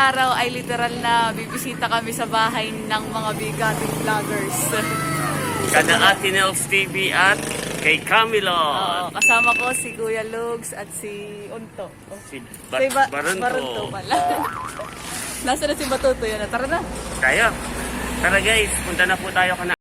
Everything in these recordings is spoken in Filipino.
araw ay literal na bibisita kami sa bahay ng mga bigating vloggers. Kada Ate Nels TV at kay Camilo. Kasama ko si Kuya Lugs at si Unto. Si Barunto Barunto. pala. Nasaan na si Batuto yun? Tara na. Tayo. Tara guys, punta na po tayo kana.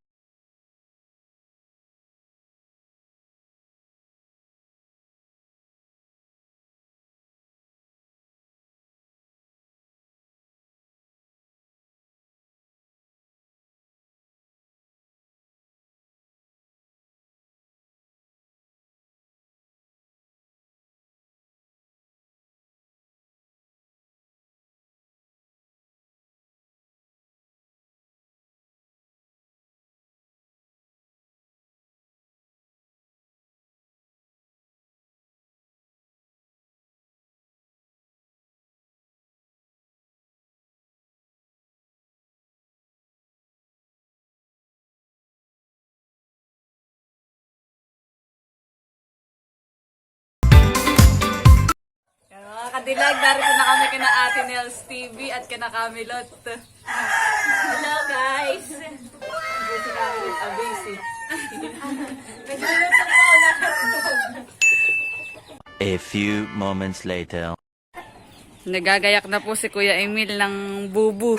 Mga kadilag, narito na kami kina Ate Nels TV at kina Camilot. Hello guys! Busy kami, busy. Nagluluto po na. A few moments later. Nagagayak na po si Kuya Emil ng bubu.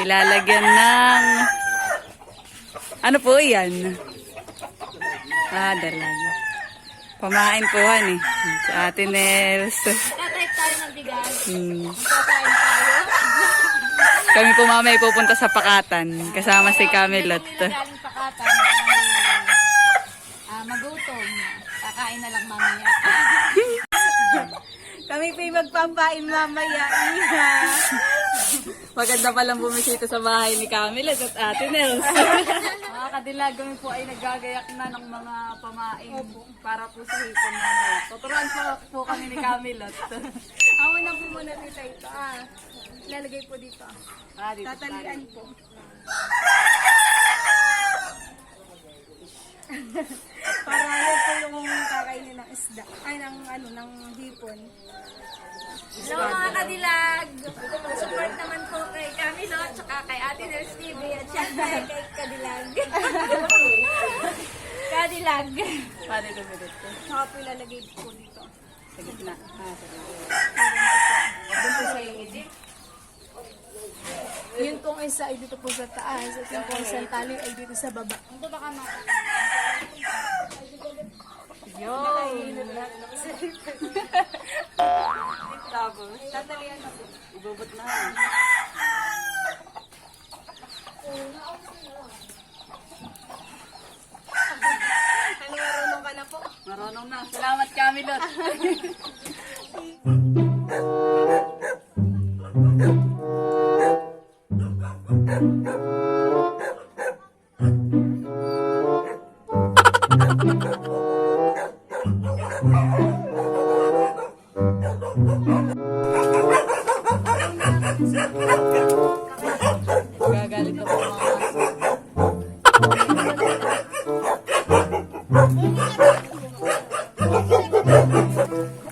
Ilalagyan ng... Ano po yan? Dalaga. Pamain po han eh. Sa Ate Nels. Tatayip tayo ng bigas. Kakain tayo. Kami po mamaya pupunta sa Pakatan. Kasama si Camilot. Galing Pakatan. Magutom. Kakain na lang mamaya. Kami po magpapain mamaya. Maganda palang bumisita sa bahay ni Camilot at Ate Nels. Mga kadilag, kami po ay naggagayak na ng mga pamain para po sa hipon na. Tuturuan po kami ni Camilot. Ako na po muna dito ito. Ilalagay po dito. Dito Tatalian po. Para yun po yung kakainin ng isda. Ay, ng hipon. Hello mga kadilag! Support naman po kay Camilo at saka kay Ate Nels TV at syempre kay Kadilag. Kadilag. Paano ito dito? Saka po ilalagay po dito. Sa gitna. Doon po sa iyo. Yun pong isa ay dito po sa taas at yung pong isang tali ay dito sa baba. Ito baka Yo! Tapos, tatalian na po. ibubot na. Ano, marunong ka na po? Marunong na. Salamat, Camilot. Gagalit na po mga aso.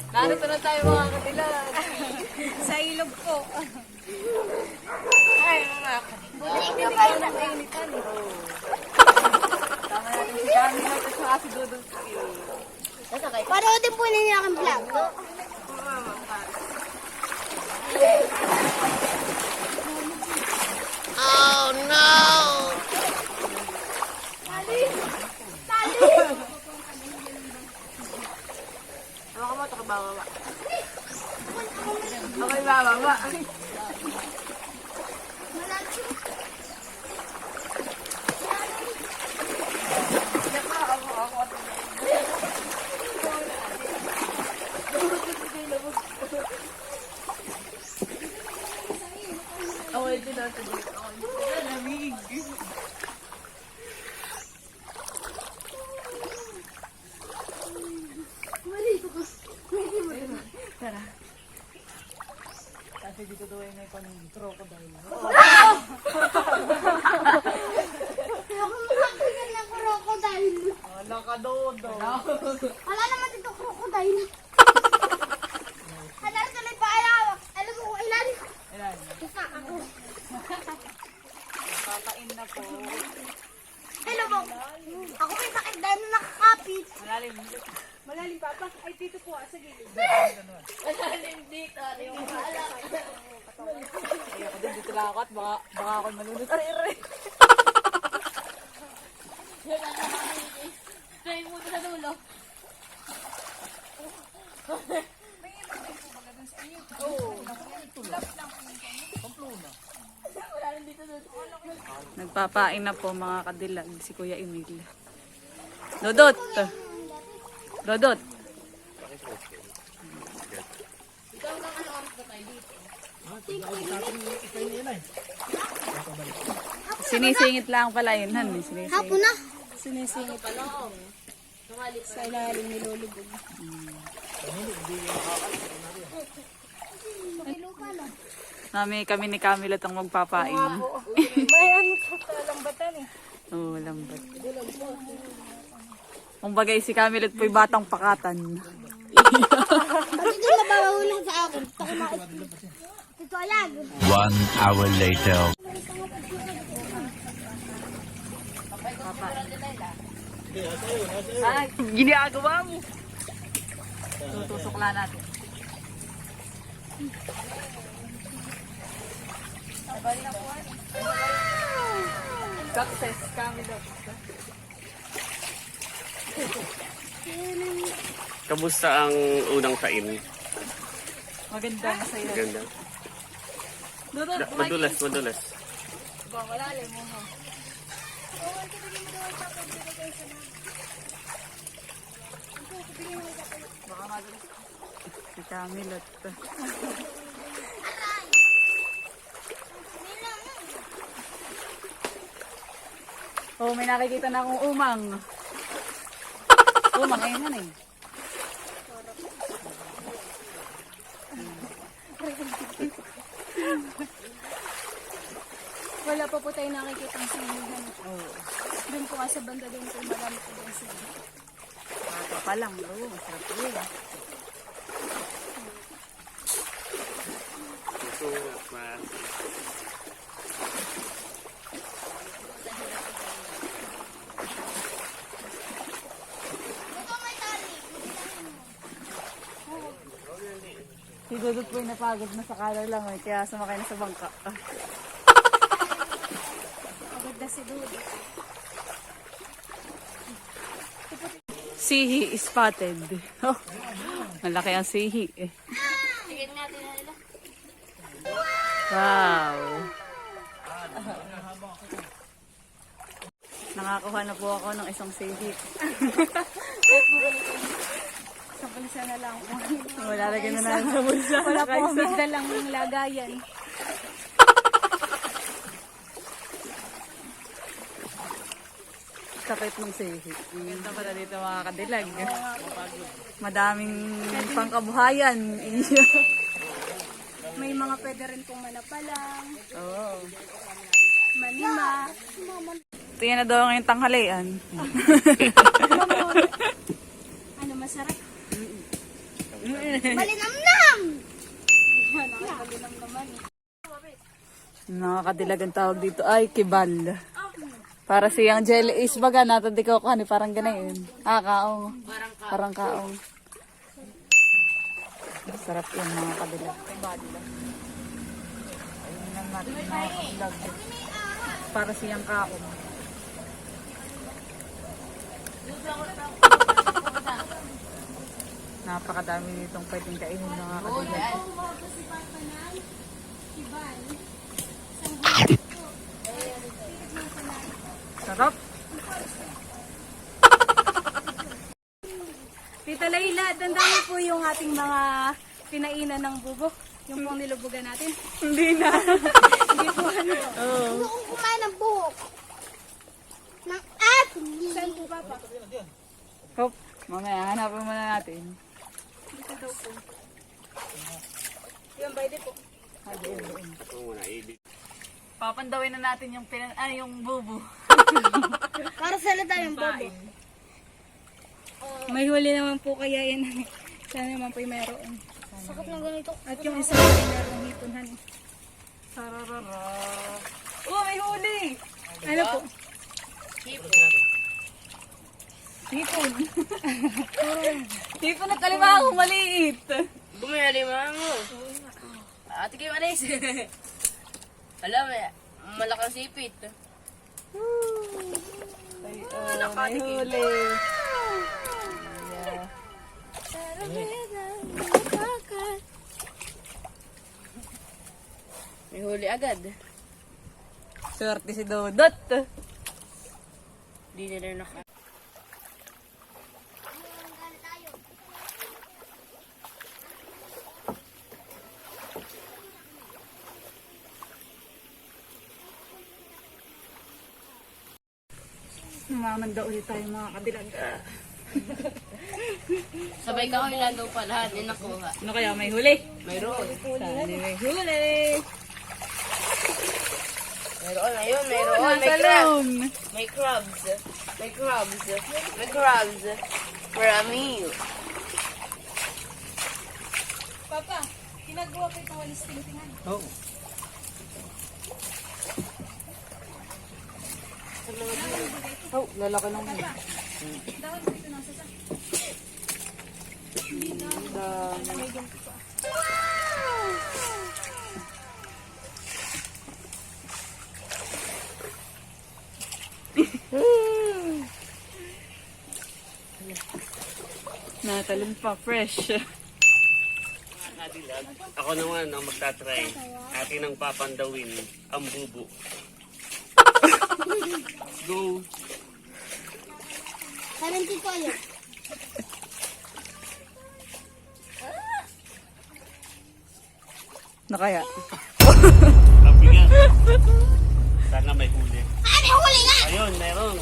Narito na tayo mga katilag. Sa ilog po. Ay, mga buti hindi kayo nakainitan eh. Tama natin si Camilot at saka si Dudong. Paroodin po ninyo aking vlog. Oh no! Ako mo, taka bababa. Okay, bababa. Ako ito natin dito. Lamig. Tara. Kasi dito daw ay may panong crocodile. Wala ka dodo. Wala naman dito crocodile. Wala sa na po. Hello po. Ako may sakit dahil nakakapit. Malalim. Malalim papa. Ay, dito po sa gilid. Malalim dito. Yung maalam. Ayoko din dito lang ako at baka ako malunod. Aray. Try mo sa dulo. Nagpapain na po mga kadilag si Kuya Emil. Dodot! Dodot! Sinisingit lang pala yun, Han. Sinisingit. Hapon na. Sinisingit pala. Sa ilalim nilulubog. Kami ni Camilo ang magpapain. May ano sa lambatan eh. Oo, lambat. Kung bagay si Camilo po'y batang pakatan. Bakit yung mabawawulang sa akin? Ito alag. 1 hour later. Ay, ginagawa mo. Tutusok lang natin. Success, Camilo. Kamusta ang unang taim? Maganda, masaya. Ganda. Dudot, Madulas, madulas. malalim mo. Baka madulas. Si Camilo. Oh, may nakikita na akong umang. Umang, ayun na eh. Wala pa po tayo nakikita ang sinihan. Doon po sa banda doon po marami po ang sinihan. Bata pa lang, bro. Masarap yun. Susulat pa. Si Dudut po'y napagod na sa kalar lang eh, kaya sumakay na sa bangka. Agad na si Dudu. Sihi spotted. Oh, malaki ang sihi eh. Tignan natin na nila. Wow! Nakakuha na po ako ng isang sihi. Sa bulsa na lang po. Wala lagyan na natin sa bulsa. Wala po kami dalang lagayan. Sakit ng sihi. Ganda pala dito mga kadilag. Madaming pangkabuhayan. May mga pwede rin pong manapalang, Oo. manima. Tingnan na daw ngayon tanghalian. Ano masarap? Malinamnam! Nakakalinam naman eh. Nakakadilag ang tawag dito ay kibal. Para siyang jelly is baga natin di ko kani parang ganayon. Ah, kaong. Parang kaong. Sarap yan mga kadilag. Ayun lang natin mga kadilag. Para siyang kaong. Napakadami nitong pwedeng kainin mga kadilag. Sarap. Tita Layla, tanda niyo po yung ating mga pinainan ng bubok. Yung pong nilubugan natin. Hindi na. Hindi po ano. Oo. Kung kumain ng buhok. Ng at. Saan po papa? Hop. Mamaya, hanapin muna natin. Dito daw po. Yung bayde po. Ito muna, edit. Papandawin na natin yung yung bubu. Para sa lata yung babo. May huli naman po kaya yan. Sana naman po yung meron. Sakit na ganito. At yung isa ay merong hipunhan. Sararara. Oh, may huli! Ano po? Hipon. Hipon at alimango maliit. Bumili mo. Ate kayo alis. Alam mo, malakang sipit. May huli. May huli agad. Swerte si Dodot. Di na rin naka. Mamanda ulit tayo mga kadilag. Sabay ka ko ilan daw pa lahat. Yung nakuha. Ano kaya may huli? Mayroon. Saan may huli? Mayroon, ayun. Mayroon. May Nasa crabs. loan. May crabs. May crabs. May crabs. For a meal. Papa, ginagawa ko itong walis tingtingan. Oh. Oh, lalaki ng Dahon ko ito ng sasa. Natalon pa, fresh. Kadilag. Ako naman ang magtatry. Atin ang papandawin ang bubo. Go! 70 ko yun. Na kaya? Ang bigat. Sana may huli. Ay, may huli nga! Ayun, meron.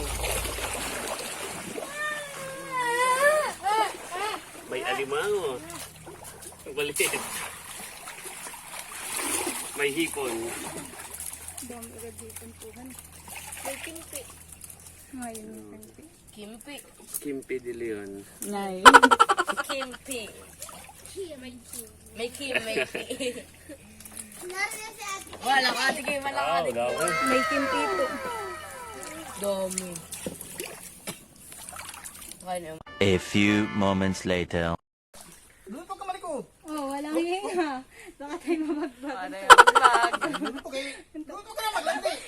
May alimango. Balik. May hipon. Dami agad dito tuhan. May kimpi. Ngayon may kimpi. Kimpi. Kimpi de Leon. Nay. Kimpi. May kimpi. May kim. May kim. Wala ka ate kayo. Wala ka Wow, ate kayo. dami. May kimpi po. Dami. Okay na. A few moments later. Oh, walang hihinga. Baka tayo mabagbag. Para yung vlog.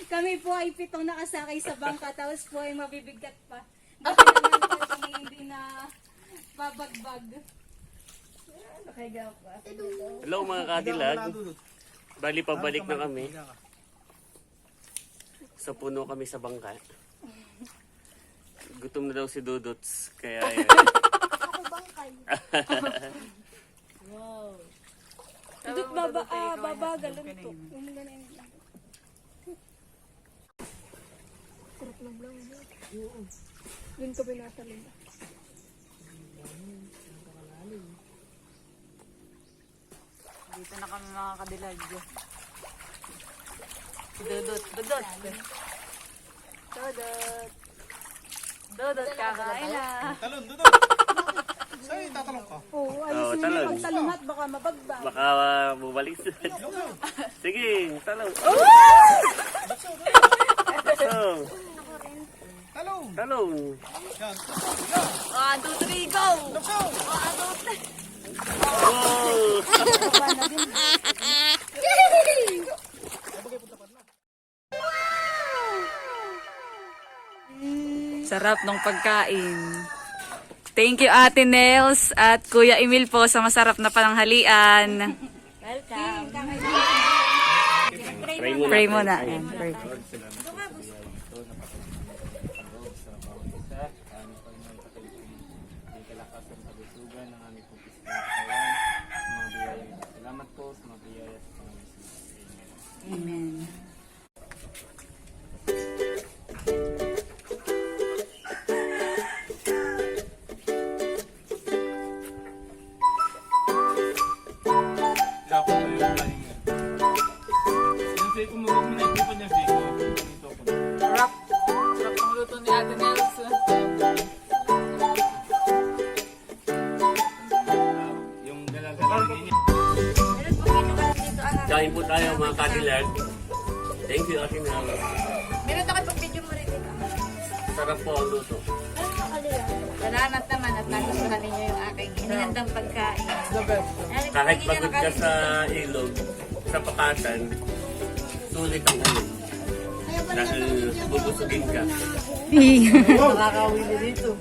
Kami po ay 7 nakasakay sa bangka, tapos po ay mabibigat pa. Baka naman po kami hindi na babagbag. Hello mga kadilag. Bali pabalik na kami. Sa puno kami sa bangka. Gutom na daw si Dudots. Kaya yun. Dudut babagalon to. Yung ganun. Sarap ng blang. Yun ko binatalin. Dito na kami mga kadilag. Si Dodot. Dodot. Dodot. Dodot, kakain na. Talon, doon. Sa'yo, tatalong ka. Oo, Oo, ayos mo talon. yung pagtalungat, baka mabagbag. Baka bubalik. Sige, talaw. So, Talon. talong. Yan. 1, 2, 3, go! Oh! Sarap ng pagkain. Thank you Ate Nels at Kuya Emil po sa masarap na pananghalian. Pray muna. Ayan, pray. Salamat po sa mga biyaya sa Panginoon. Amen. Dapat tayo yung kanin nga. Sinasabi ko mo na ito pa niya Vico. Ito po. Sarap. Sarap ng luto ni Ate Nels. Yung dalaga niya. Kain po tayo mga kadilag. Thank you, Ate Nel. Meron ako pag-video mo rin. Sarap po ang luto. Salamat naman at nagustuhan ninyo yung aking inihandang pagkain. Kahit pagod ka sa ilog, sa pakatan, sulit ang ulo. Dahil bubusugin ka. Nakakawili dito.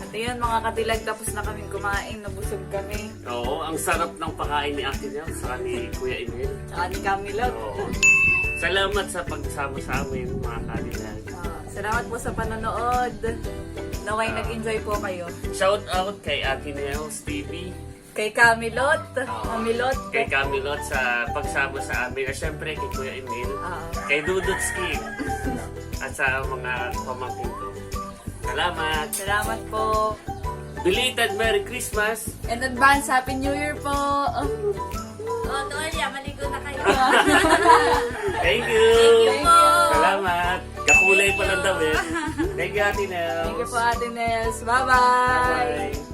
At yun mga kadilag, tapos na kaming kumain, nabusog kami. Oo, ang sarap ng pakain ni Ate Nel sa ni Kuya Emil. Tsaka ni Camilo. Oo. Salamat sa pagsama sa amin, mga kadilag. Salamat po sa panonood. Naway nag-enjoy po kayo. Shout out kay Ate Nels TV, Kay Camilot. Camilot. kay Camilot sa pagsama sa amin. At syempre kay Kuya Emil, kay Dudutski, at sa mga pamangkin ko. Salamat! Salamat po. Belated Merry Christmas! In advance, Happy New Year po. Oh, Noelia, maligo na kayo. Thank you! Thank you po. Salamat! Kakulay pa lang damit. Thank you, Ate Nels. Thank you po, Ate Nels. Bye-bye. Bye-bye.